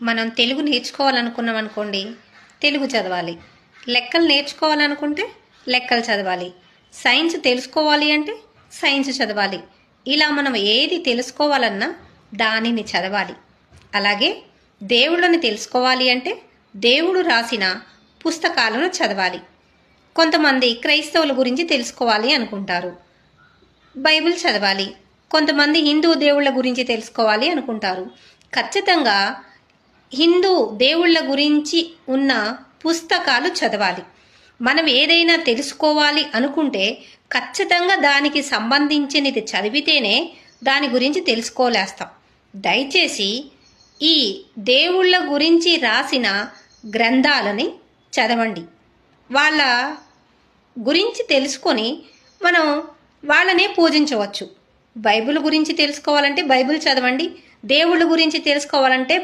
మనం తెలుగు నేర్చుకోవాలనుకున్నాం అనుకోండి, తెలుగు చదవాలి. లెక్కలు నేర్చుకోవాలనుకుంటే లెక్కలు చదవాలి. సైన్స్ తెలుసుకోవాలి అంటే సైన్స్ చదవాలి. ఇలా మనం ఏది తెలుసుకోవాలన్నా దానిని చదవాలి. అలాగే దేవుళ్ళని తెలుసుకోవాలి అంటే దేవుడు రాసిన పుస్తకాలను చదవాలి. కొంతమంది క్రైస్తవుల గురించి తెలుసుకోవాలి అనుకుంటారు, బైబిల్ చదవాలి. కొంతమంది హిందూ దేవుళ్ళ గురించి తెలుసుకోవాలి అనుకుంటారు. ఖచ్చితంగా హిందూ దేవుళ్ళ గురించి ఉన్న పుస్తకాలు చదవాలి. మనం ఏదైనా తెలుసుకోవాలి అనుకుంటే ఖచ్చితంగా దానికి సంబంధించినది చదివితేనే దాని గురించి తెలుసుకోలేస్తాం. దయచేసి ఈ దేవుళ్ళ గురించి రాసిన గ్రంథాలని చదవండి. వాళ్ళ గురించి తెలుసుకొని మనం వాళ్ళనే పూజించవచ్చు. బైబిల్ గురించి తెలుసుకోవాలంటే బైబిల్ చదవండి. దేవుళ్ళ గురించి తెలుసుకోవాలంటే